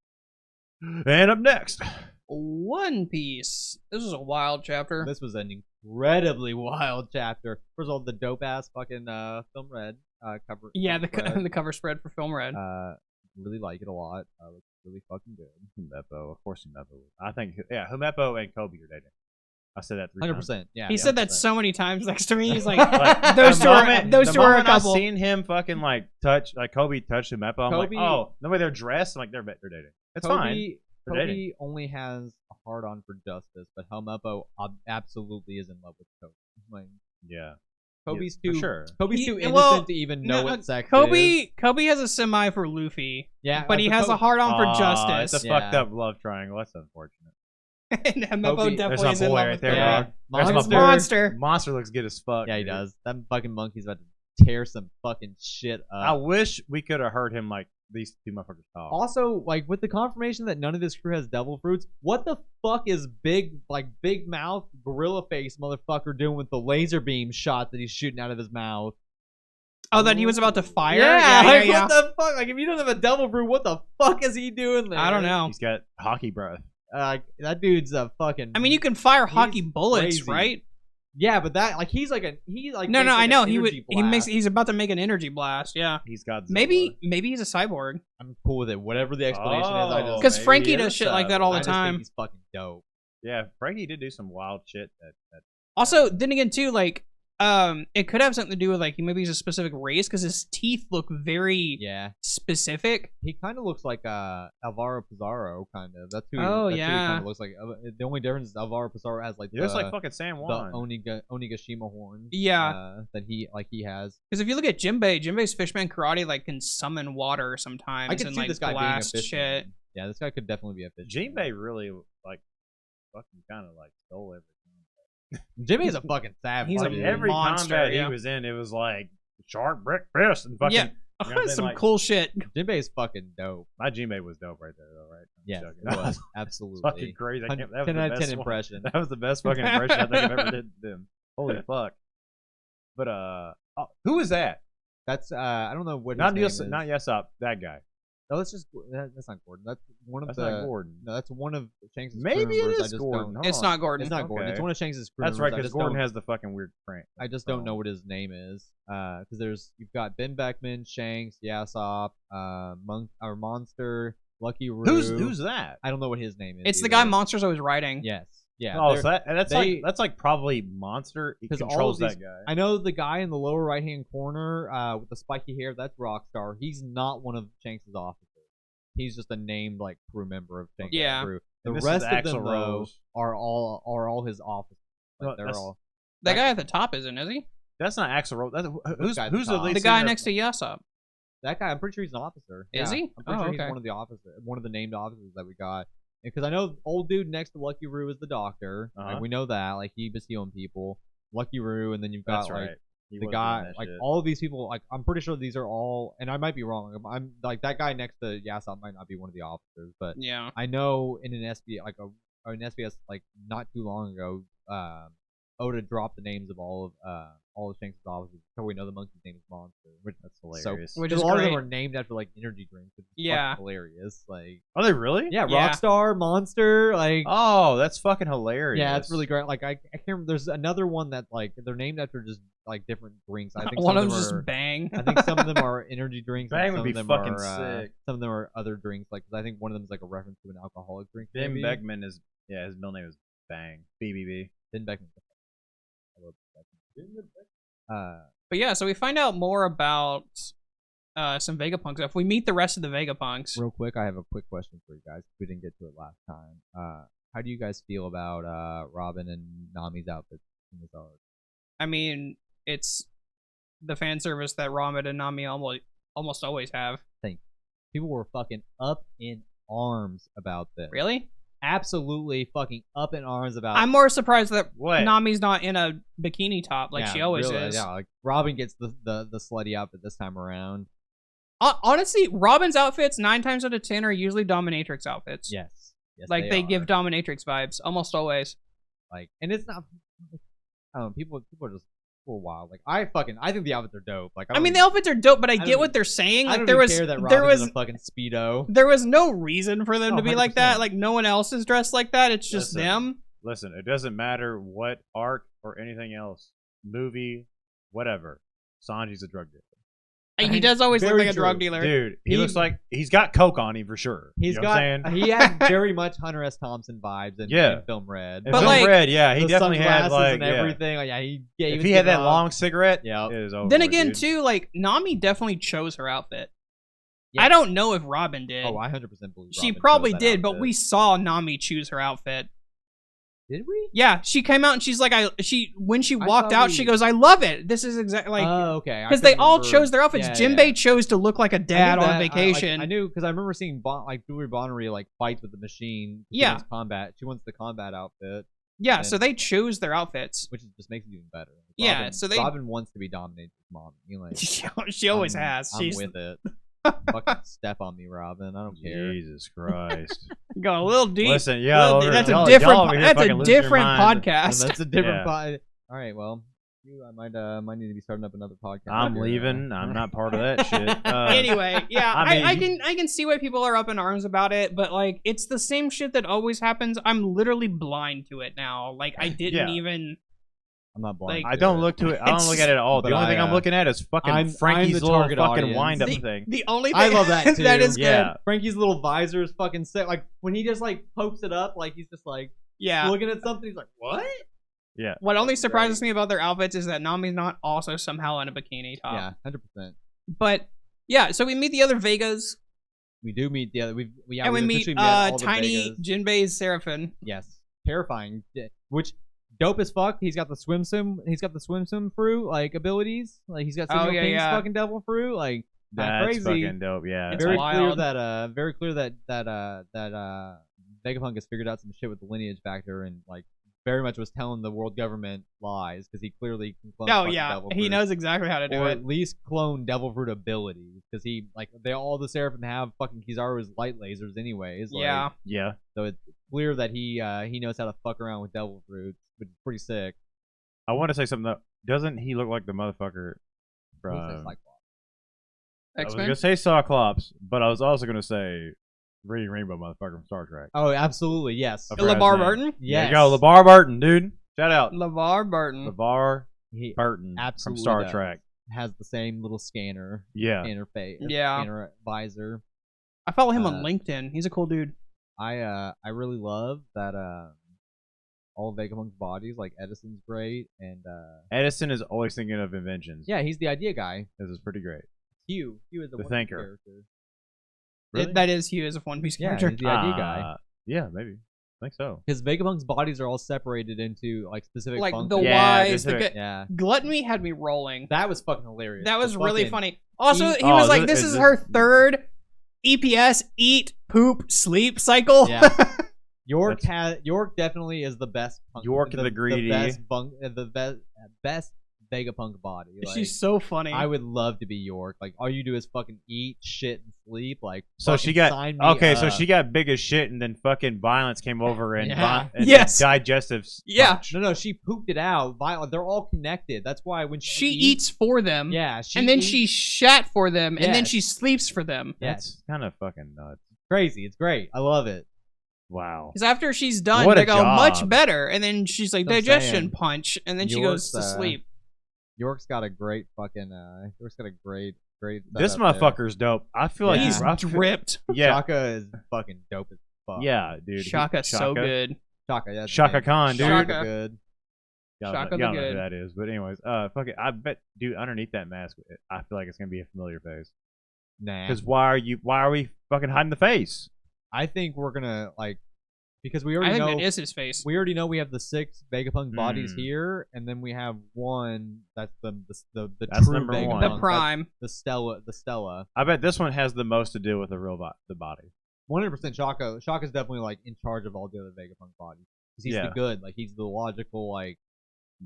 And up next, One Piece. This was a wild chapter. This was an incredibly wild chapter. First of all, the dope ass fucking film red cover. Yeah, the cover spread for film red. Really like it a lot. Looks really fucking good. Humepo, of course, Humepo. I think Humepo and Kobe are dating. I said that 100%. Yeah, he said that so many times next to me. He's like, like those two are a couple. I've seen him fucking like touch, like Kobe touch Humepo. I'm like, oh, the way they're dressed, I'm like they're dating. It's fine. Kobe only has a hard on for justice, but Helmeppo absolutely is in love with Kobe. Like, yeah. Kobe's yeah, too sure. Kobe's too innocent to even know what sex is. Kobe has a semi for Luffy. Yeah, but he has a hard on for justice. It's a fucked up love triangle. That's unfortunate. And Helmeppo definitely is in love with there, Kobe. Monster. Monster looks good as fuck. Yeah, he dude. does. That fucking monkey's about to tear some fucking shit up. I wish we could have heard him like these two motherfuckers talk. Also, like with the confirmation that none of this crew has devil fruits, what the fuck is big mouth gorilla face motherfucker doing with the laser beam shot that he's shooting out of his mouth? Oh, that he was about to fire? Yeah. What the fuck? Like if you don't have a devil fruit, what the fuck is he doing there? I don't know. He's got hockey breath. That dude's a fucking. I mean, you can fire hockey bullets, crazy. right? Yeah, but that he's like. No, I know he's he's about to make an energy blast. Yeah, he's got maybe he's a cyborg. I'm cool with it. Whatever the explanation is, I just because Frankie does shit like that all the time. Think he's fucking dope. Yeah, Frankie did do some wild shit. Also, then again, too, like it could have something to do with like maybe he's a specific race because his teeth look very specific. He kind of looks like Alvaro Pizarro, kind of. That's who. Oh that's yeah. Who he kind of looks like. The only difference is Alvaro Pizarro has like he looks like fucking San Juan. The Onigashima horns. Yeah. That he has. Because if you look at Jinbei's Fishman Karate like can summon water sometimes. I can and, see like, this guy blast being a fishman. shit. Yeah, this guy could definitely be a fishman. Jinbei really like fucking kind of like stole everything. Jimmy's a fucking savage. He's every monster, combat he was in, it was like sharp brick fist and fucking. Yeah, you know some like, cool shit. Jinbei's fucking dope. My Jinbei was dope right there, though, right? Yeah, that was absolutely fucking crazy. That was 10 the out of 10 best impression. That was the best fucking impression I think I've ever did them. Holy fuck! But who is that? That's I don't know what. Not his name is. not Yesop. That guy. No, that's not Gordon. That's one of that's the. not Gordon. No, that's one of Shanks' Maybe crew it members. is Gordon. It's not Gordon. It's not Gordon. It's one of Shanks' crew That's members. right, because Gordon has the fucking weird prank. I just don't know what his name is. Because you've got Ben Beckman, Shanks, Yasop, Monster, Lucky Roo. Who's that? Oh, I don't know what his name is. It's either. the guy Monster's always riding. Yes. Yeah. Oh, so that's like probably Monster. He controls that guy. I know the guy in the lower right hand corner with the spiky hair. That's Rockstar. He's not one of Shanks' officers. He's just a named like crew member of Shanks' crew. The rest of them though are all his officers. Like, they're all. That guy at the top isn't, is he? That's not Axel Rose. Who's the lead the guy singer? next to Yasop? That guy, I'm pretty sure he's an officer. Is he? I'm pretty sure he's one of the officers, one of the named officers that we got. Because I know old dude next to Lucky Roo is the doctor. Like, we know that. Like he was healing people. Lucky Roo, and then you've got like the guy. Like all of these people. Like I'm pretty sure these are all. And I might be wrong. I'm like that guy next to Yasop might not be one of the officers, but yeah, I know in an SBS an SBS like not too long ago, Oda dropped the names of all of Shanks' officers. So we know the monkey's name is Monster, which that's hilarious. So, which is a lot great. of them are named after like energy drinks. It's hilarious. Like, are they really? Yeah, Rockstar, Monster, like. Oh, that's fucking hilarious. Yeah, it's really great. Like I can't remember. There's another one that like they're named after just like different drinks. I think one of them is just Bang. I think some of them are energy drinks. Bang and would be fucking sick. Some of them are other drinks. Like I think one of them is like a reference to an alcoholic drink. Ben Beckman is his middle name is Bang. BBB. Ben Beckman. But yeah, so we find out more about some Vegapunk stuff. We meet the rest of the Vegapunks. Real quick, I have a quick question for you guys. We didn't get to it last time. How do you guys feel about Robin and Nami's outfits in this arc? I mean, it's the fan service that Robin and Nami almost always have. People were fucking up in arms about this. Really? Absolutely fucking up in arms about. I'm more surprised that What? Nami's not in a bikini top like she always is. Yeah, like Robin gets the slutty outfit this time around. Honestly, Robin's outfits 9 times out of 10 are usually dominatrix outfits. Yes, like they are. give dominatrix vibes almost always. Like, and it's not. I don't know. People are just wild. Like I think the outfits are dope. Like I mean, the outfits are dope, but I get what they're saying. I Like don't there even was care that there Robin's was in a fucking speedo. there was no reason for them Oh, to be like that. 100%. Like no one else is dressed like that. It's just Listen. them. Listen, it doesn't matter what arc or anything else, movie, whatever. Sanji's a drug dealer. He does always look Very like a true. drug dealer. Dude, he He- looks like he's got coke on him for sure. He's You know what I'm saying? he had very much Hunter S. Thompson vibes in, Yeah. in Film Red. And But, Film like, Red, yeah, he The definitely had sunglasses like and yeah. everything. Like, yeah, If was he had that getting long off. cigarette, Yeah. it is over. Then with, again, dude. too, like Nami definitely chose her outfit. Yeah. I don't know if Robin did. Oh, I 100% believe she Robin probably chose that did, but outfit. we saw Nami choose her outfit. Did we? Yeah, she came out and she's like, when she I walked thought out, we- she goes, "I love it. This is exactly like." Oh, okay. I Because they couldn't all remember- chose their outfits. Yeah, Jinbei yeah. chose to look like a I knew dad on that. vacation. I knew because I remember seeing Julie Bonnery like fight with the machine. She Yeah. wants combat. She wants the combat outfit, yeah, and- so they chose their outfits. which just makes it even better. Like, Yeah, Robin, so they- Robin wants to be dominated with mom. You know, like, she always I'm- has. I'm She's with it. Fucking step on me, Robin. I don't care. Jesus Christ. going a little deep. Listen, yeah, That's a y'all different. over here That's a fucking losing your different mind. And podcast. that's a different. Yeah. All right, well, I might need to be starting up another podcast. I'm here, leaving. I'm not part of that shit. Anyway, yeah, I mean, I can see why people are up in arms about it, but like it's the same shit that always happens. I'm literally blind to it now. Like I didn't Yeah. even. I'm not blind. Like- I don't look to it. I don't look at it at all. The But only thing I, I'm looking at is fucking I'm Frankie's the little target fucking audience. wind up the, thing. the only thing I love that too. that is good. Yeah. Frankie's little visor is fucking sick. Like when he just like pokes it up, like he's just like Yeah. looking at something. He's like, "What?" Yeah. What only That's surprises great. me about their outfits is that Nami's not also somehow in a bikini top. Yeah, 100%. But yeah, so we meet the other Vegas, We do meet the other. and we meet officially met all the Tiny Vegas. Jinbei's Seraphim. Yes, terrifying. Which dope as fuck. He's got the swim fruit like abilities. Like he's got Oh, Signal yeah, King's yeah. fucking devil fruit. Like not That's crazy. fucking dope. Yeah. It's very wild. clear that Vegapunk has figured out some shit with the lineage factor and like very much was telling the world government lies because he clearly can clone Oh fucking yeah, devil he fruit. knows exactly how to do Or it. at least clone devil fruit abilities because he like all the Seraphim have fucking Kizaru's light lasers anyways. Like, Yeah. Yeah. so it's clear that he knows how to fuck around with devil fruits, which is pretty sick. I want to say something though. Doesn't he look like the motherfucker What's that, from? Cyclops? I was X-Men. gonna say Cyclops, but I was also gonna say Reading Rainbow motherfucker from Star Trek. Oh, absolutely, yes. I forgot his LeVar name. Burton. There Yes. you go, LeVar Burton, dude. Shout out, LeVar Burton. LeVar He Burton absolutely from Star does. Trek. has the same little scanner Yeah. interface. Yeah. Scanner visor. I follow him on Uh, LinkedIn. He's a cool dude. I really love that all of Vegapunk's bodies, like Edison's great, and Edison is always thinking of inventions. yeah, he's the idea guy. This is pretty great. Hugh is the The One Piece thinker. character. Really? That is Hugh as a One Piece Yeah, character. he's the idea guy. Yeah, maybe. I think so. Because Vegapunk's bodies are all separated into like specific Like functions. the Yeah, wise, the specific- good. Yeah, Gluttony had me rolling. that was fucking hilarious. That was The really fucking- funny. Also, he Oh, was like, this- "This is is this- her third EPS eat, poop, sleep cycle." Yeah. York That's- York definitely is the best. Punk, York the greedy. the best Vegapunk body. Like, She's so funny. I would love to be York. Like all you do is fucking eat, shit, and sleep. Like So she fucking got sign me okay. So up. she got big as shit, and then fucking violence came over and, Yeah. and Yes. digestive. Yeah. punch. No, she pooped it out. Violent. They're all connected. That's why when she eats for them. yeah, and then eats- she shat for them, and then Yes. she sleeps for them. That's kind of fucking nuts. crazy. It's great. I love it. Wow. Because after she's done, What a they go much job. better, and then she's like I'm digestion saying. punch, and then she York's, goes to sleep. York's got a great fucking. York's got a great. This setup there. motherfucker's dope. I feel like Yeah. He's I feel- dripped. Yeah. Shaka is fucking dope as fuck. Yeah, dude. Shaka's so good. Shaka. That's his Shaka name. Khan, dude. Shaka Shaka. good. Shaka the Y'all know Good. who that is. But anyways, fuck it. I bet, dude, underneath that mask, I feel like it's gonna be a familiar face. Nah. Because why are we fucking hiding the face? I think we're gonna like because we I already think know that is his face. we already know we have the 6 Vegapunk bodies Hmm. here, and then we have one that's the That's true number Vegapunk, one. The That's prime. the Stella. I bet this one has the most to do with the the body. 100% Shaka. Shaka's definitely like in charge of all the other Vegapunk bodies. 'Cause he's Yeah. the good, like he's the logical, like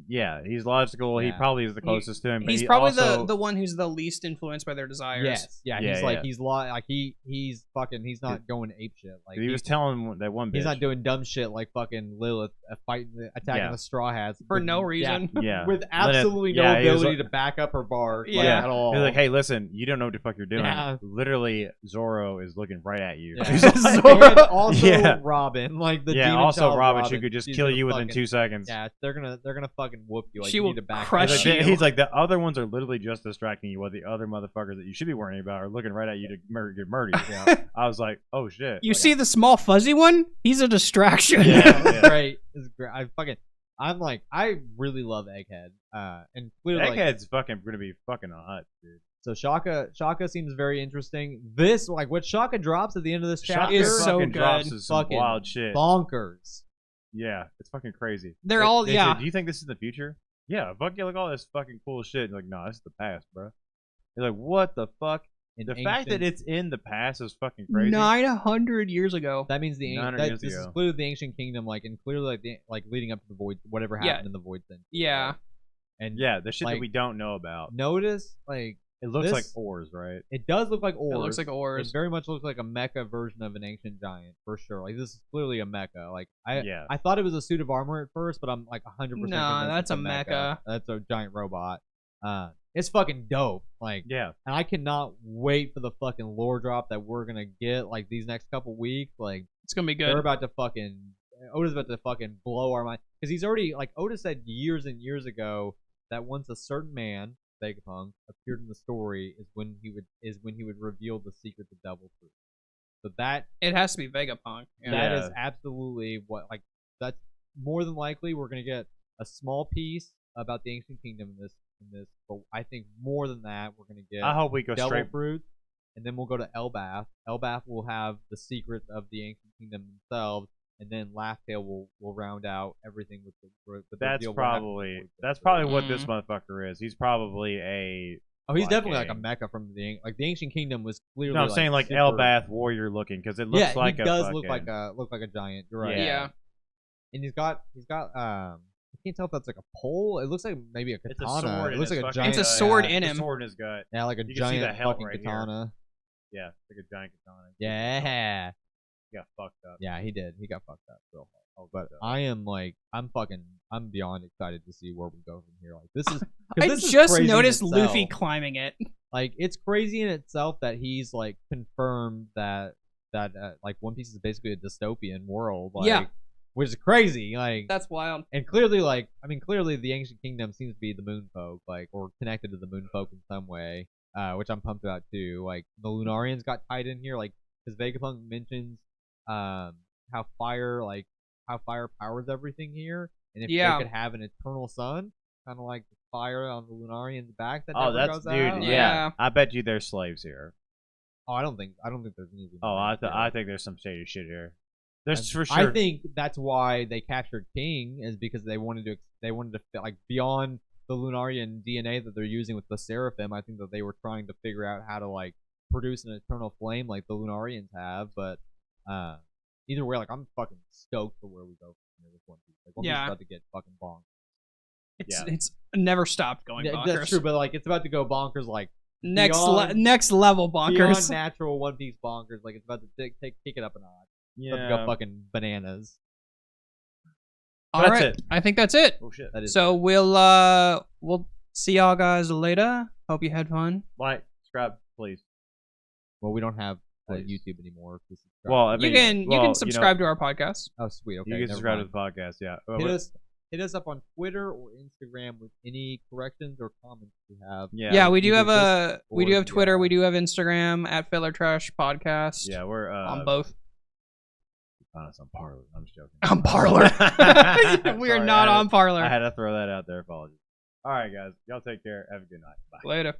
Yeah, he's logical. He Yeah. probably is the closest to him. But He's he probably also, the one who's the least influenced by their desires. yes, yeah, Yeah, he's like yeah. he's fucking he's not going ape shit. Like he was telling that one bitch. he's not doing dumb shit like fucking Lilith attacking Yeah. the Straw Hats For with- no yeah, reason. Yeah, with Lilith- absolutely no yeah, he was ability like- to back up her bar like, Yeah. at all. He's like, hey, listen, you don't know what the fuck you're doing. Yeah. Literally, Zoro is looking right at you. Yeah. He's just like- And also Yeah. Robin, like the yeah, demon also child Robin, she could just she's kill gonna you within fucking- 2 seconds. Yeah, they're gonna fucking whoop you. Like, She you will need to back crush up. He's like, you. he's like, the other ones are literally just distracting you, while the other motherfuckers that you should be worrying about are looking right at you to get murdered. Yeah. I was like, oh shit. You see the small fuzzy one? He's a distraction. Yeah. It's great. It's great. I'm like, I really love Egghead. And clearly, like, Egghead's fucking gonna be fucking hot, dude. so Shaka seems very interesting. This, like, what Shaka drops at the end of this Shaka chapter is so fucking good. drops is some Fucking wild shit. bonkers. Yeah, it's fucking crazy. They're all They yeah. said, do you think this is the future? Yeah, fuck yeah, look at all this fucking cool shit. Like, no, this is the past, bro. They're like, what the fuck? And The fact that ancient- it's in the past is fucking crazy. 900 years ago. that means 900 years this is ago. clearly the ancient kingdom, like, and clearly like leading up to the void, whatever Yeah. happened in the void thing. Yeah. And Yeah, the shit like, that we don't know about. notice, like, It looks this- like ores, right? it does look like ores. It looks like ores. It very much looks like a mecha version of an ancient giant, for sure. Like, this is clearly a mecha. Like, Yeah. I thought it was a suit of armor at first, but I'm like 100%. Nah, convinced that's it's a mecha. That's a giant robot. It's fucking dope. Like, Yeah. and I cannot wait for the fucking lore drop that we're gonna get like these next couple weeks. Like, It's gonna be they're good. about to fucking Oda's about to fucking blow our mind because he's already like Oda said years and years ago that once a certain man, Vegapunk, appeared in the story is when he would reveal the secret to Devil Fruit. So that It has to be Vegapunk. Yeah. that Yeah. is absolutely what, like, that's more than likely we're gonna get a small piece about the ancient kingdom in this, but I think more than that we're gonna get I hope we go Devil straight. Fruit, and then we'll go to Elbath. Elbath will have the secrets of the ancient kingdom themselves, and then Laugh Tale will round out everything with the That's reveal what happens probably in the that's void. probably what this motherfucker is. He's probably a. Oh, he's like definitely a- like a mecha from the ancient kingdom was clearly. No, I'm saying like super, Elbath warrior looking because it looks Yeah, like he a. does fucking, look like a giant. You're right. Yeah. And he's got I can't tell if that's like a pole. It looks like maybe a It's katana. a sword. It in looks his like a fucking- giant. It's a sword yeah, in it's a him. sword in his gut. Yeah, like a You can see the giant hilt fucking right here. katana. Yeah, like a giant katana. Yeah. He got fucked up. Yeah, he did. He got fucked up real hard. Oh, But fucked up. I'm beyond excited to see where we go from here. Like, this is. 'cause I this is just crazy in noticed itself. Luffy climbing it. Like, it's crazy in itself that he's like confirmed that like One Piece is basically a dystopian world. Like, Yeah. which is crazy. Like, That's wild. and clearly, like, I mean, clearly the ancient kingdom seems to be the moon folk, like, or connected to the moon folk in some way, which I'm pumped about too. Like, the Lunarians got tied in here, like, because Vegapunk mentions how fire powers everything here, and if Yeah. they could have an eternal sun, kind of like the fire on the Lunarians' back that Oh, never that's goes dude. out. Yeah. Yeah. I bet you there's slaves here. Oh, I don't think there's any. Oh, Lunarians here. I think there's some shady shit here. There's for sure. I think that's why they captured King is because they wanted to like beyond the Lunarian DNA that they're using with the Seraphim. I think that they were trying to figure out how to like produce an eternal flame like the Lunarians have. But either way, like, I'm fucking stoked for where we go from here with One Piece. Like, One Piece is Yeah. about to get fucking bonkers. It's never stopped going Yeah, bonkers. that's true, but like it's about to go bonkers like Next beyond- next level beyond bonkers. natural One Piece bonkers. Like, it's about to kick it up a notch. It's about to yeah. go fucking bananas. All That's right, it. I think that's it. Oh shit. That is So we'll see y'all guys later. Hope you had fun. Like, subscribe, please. well, we don't have Please. YouTube anymore. To subscribe. Well, I You mean, can well, you can subscribe to our podcast. oh sweet, okay. You can never subscribe mind. to the podcast. Yeah. Hit us up on Twitter or Instagram with any corrections or comments you have. Yeah, we do either have this we or do have Twitter, the, we do have Instagram at Filler Trash Podcast. Yeah, we're on both. Honest, on Parler. I'm just joking. On Parlor. We are Sorry, not I had on Parlor. I had to throw that out there. Apologies. All right, guys. Y'all take care. Have a good night. Bye. Later.